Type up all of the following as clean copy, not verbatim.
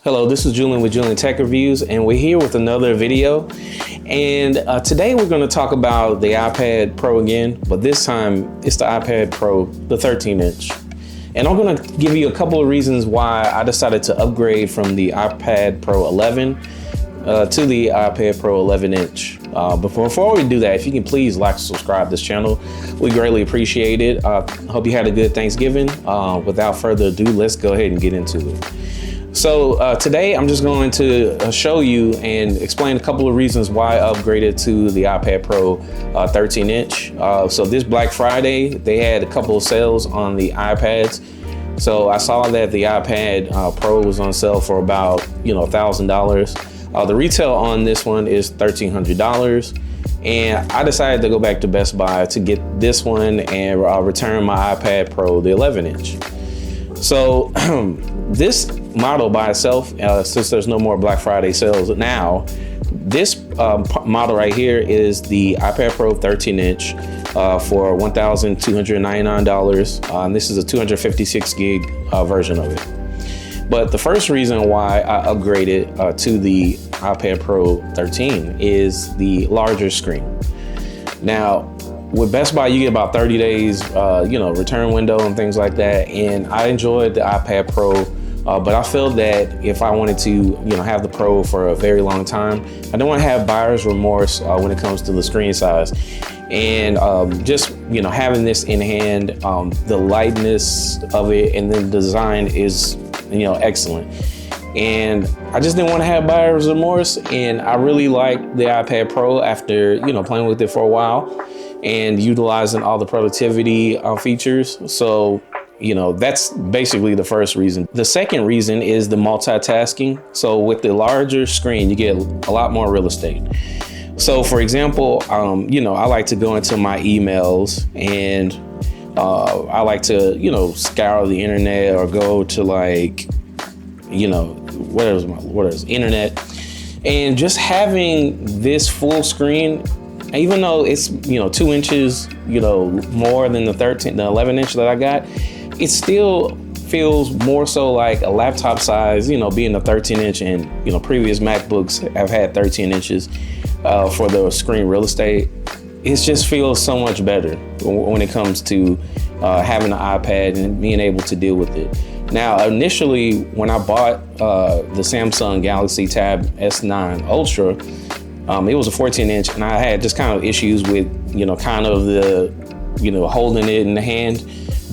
Hello, this is Juleon with Juleon Tech Reviews, and we're here with another video. And today we're going to talk about the iPad Pro again, but this time it's the iPad Pro, the 13-inch. And I'm going to give you a couple of reasons why I decided to upgrade from the iPad Pro 11 to the iPad Pro 11-inch. But before we do that, if you can please like and subscribe to this channel, we greatly appreciate it. Hope you had a good Thanksgiving. Without further ado, let's go ahead and get into it. So today I'm just going to show you and explain a couple of reasons why I upgraded to the iPad Pro 13-inch. So this Black Friday, they had a couple of sales on the iPads. So I saw that the iPad Pro was on sale for about, $1,000. The retail on this one is $1,300. And I decided to go back to Best Buy to get this one and return my iPad Pro, the 11-inch. So this model by itself, since there's no more Black Friday sales now, this model right here is the iPad Pro 13-inch for $1,299. And this is a 256 gig version of it. But the first reason why I upgraded to the iPad Pro 13 is the larger screen. Now, with Best Buy, you get about 30 days, return window and things like that. And I enjoyed the iPad Pro, but I feel that if I wanted to, have the Pro for a very long time, I don't want to have buyer's remorse when it comes to the screen size. And having this in hand, the lightness of it and the design is, excellent. And I just didn't want to have buyer's remorse. And I really like the iPad Pro after, playing with it for a while and utilizing all the productivity features. So, that's basically the first reason. The second reason is the multitasking. So with the larger screen, you get a lot more real estate. So for example, I like to go into my emails and I like to, scour the internet or go to what is internet, and just having this full screen, even though it's 2 inches more than the 11-inch that I got, it still feels more so like a laptop size, being a 13-inch, and previous MacBooks have had 13 inches for the screen real estate. It just feels so much better when it comes to having an iPad and being able to deal with it. Now, initially, when I bought the Samsung Galaxy Tab S9 Ultra, it was a 14-inch, and I had just kind of issues with, kind of the, holding it in the hand.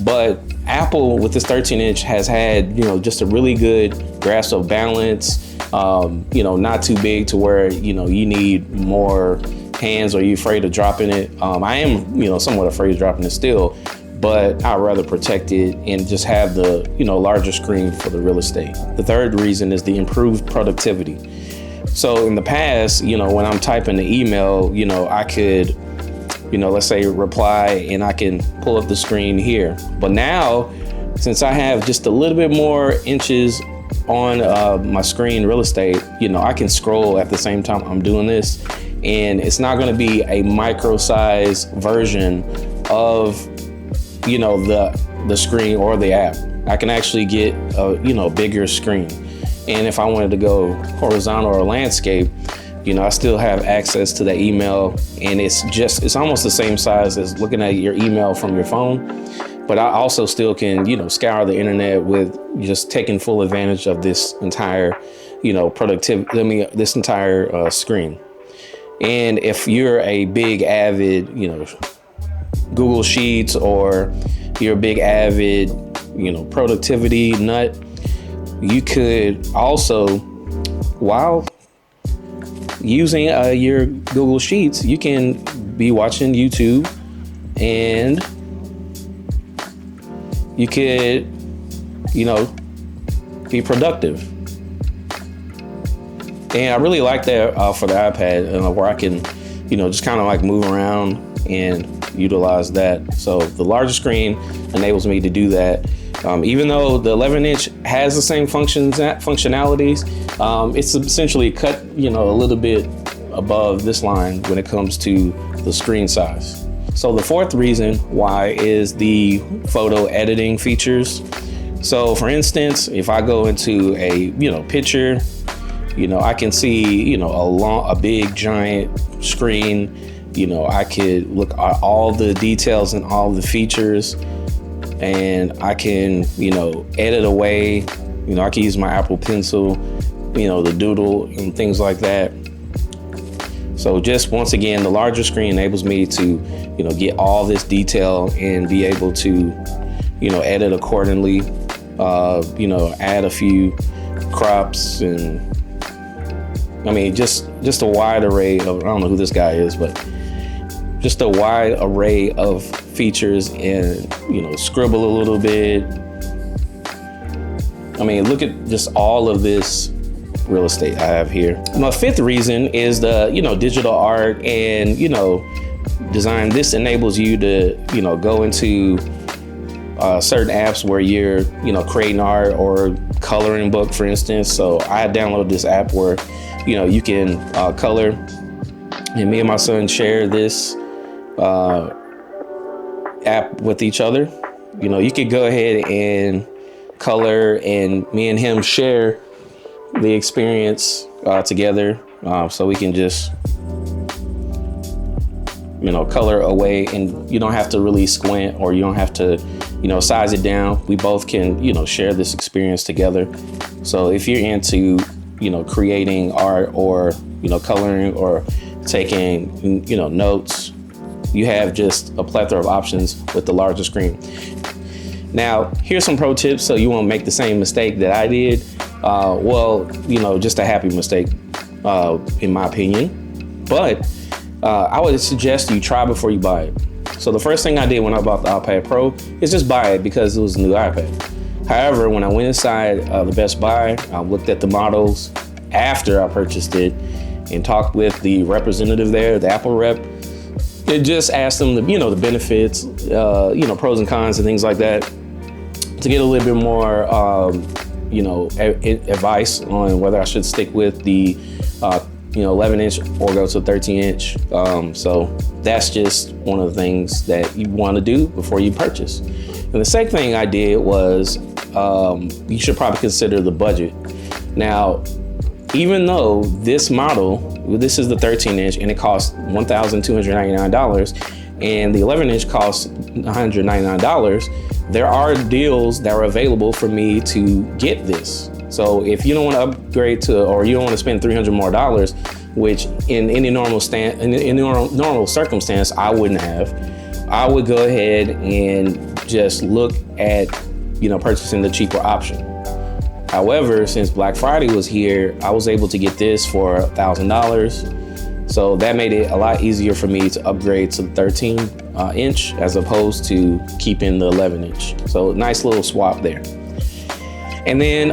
But Apple with this 13-inch has had, just a really good grasp of balance, not too big to where, you need more hands or you're afraid of dropping it. I am, somewhat afraid of dropping it still, but I'd rather protect it and just have the, larger screen for the real estate. The third reason is the improved productivity. So in the past, when I'm typing the email, I could, let's say reply, and I can pull up the screen here. But now, since I have just a little bit more inches on my screen real estate, I can scroll at the same time I'm doing this. And it's not going to be a micro size version of, the screen or the app. I can actually get a, bigger screen. And if I wanted to go horizontal or landscape, I still have access to that email, and it's almost the same size as looking at your email from your phone. But I also still can, scour the internet with just taking full advantage of this entire, this entire screen. And if you're a big avid, Google Sheets, or you're a big avid, productivity nut, you could also, while using your Google Sheets, you can be watching YouTube, and you could, be productive. And I really like that for the iPad, where I can, just kind of like move around and utilize that. So the larger screen enables me to do that. Even though the 11-inch has the same functionalities, it's essentially cut, a little bit above this line when it comes to the screen size. So the fourth reason why is the photo editing features. So for instance, if I go into a, picture, I can see, a big giant screen. I could look at all the details and all the features, and I can, edit away. I can use my Apple Pencil, the doodle and things like that. So just once again, the larger screen enables me to, get all this detail and be able to, edit accordingly, add a few crops and, just a wide array of, I don't know who this guy is, but just a wide array of features and, scribble a little bit. Look at just all of this real estate I have here. My fifth reason is the, digital art and, design. This enables you to, go into certain apps where you're, creating art or coloring book, for instance. So I downloaded this app where, you can color, and me and my son share this app with each other. You could go ahead and color, and me and him share the experience together, so we can just color away, and you don't have to really squint, or you don't have to size it down. We both can share this experience together. So if you're into creating art, or coloring, or taking notes, you have just a plethora of options with the larger screen. Now, here's some pro tips so you won't make the same mistake that I did. Just a happy mistake, in my opinion. But I would suggest you try before you buy it. So the first thing I did when I bought the iPad Pro is just buy it because it was a new iPad. However, when I went inside the Best Buy, I looked at the models after I purchased it and talked with the representative there, the Apple rep. It just asked them the benefits, pros and cons and things like that, to get a little bit more, advice on whether I should stick with the, 11-inch or go to 13-inch. So that's just one of the things that you want to do before you purchase. And the second thing I did was, you should probably consider the budget. Now, even though this model, this is the 13-inch and it costs $1,299, and the 11-inch costs $199, there are deals that are available for me to get this. So if you don't want to upgrade to, or you don't want to spend $300 more, which in any normal circumstance I wouldn't have, I would go ahead and just look at purchasing the cheaper option. However, since Black Friday was here, I was able to get this for $1,000. So that made it a lot easier for me to upgrade to the 13-inch as opposed to keeping the 11-inch. So nice little swap there. And then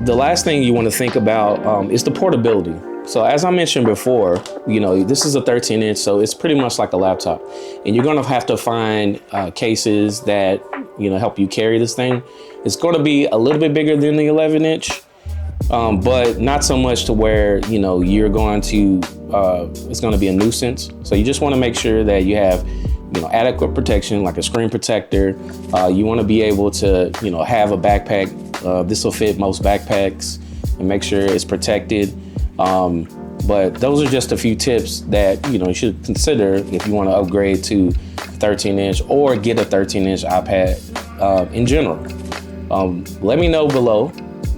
the last thing you want to think about is the portability. So as I mentioned before, this is a 13-inch, so it's pretty much like a laptop. And you're going to have to find cases that, help you carry this thing. It's going to be a little bit bigger than the 11-inch, but not so much to where, you're going to, it's going to be a nuisance. So you just want to make sure that you have, adequate protection, like a screen protector. You want to be able to, have a backpack. This will fit most backpacks, and make sure it's protected. But those are just a few tips that, you should consider if you want to upgrade to 13-inch or get a 13-inch iPad in general. Let me know below.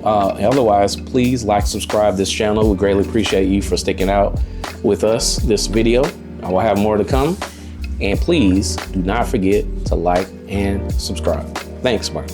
Otherwise, please subscribe this channel. We greatly appreciate you for sticking out with us this video. I will have more to come. And please do not forget to like and subscribe. Thanks, Mark.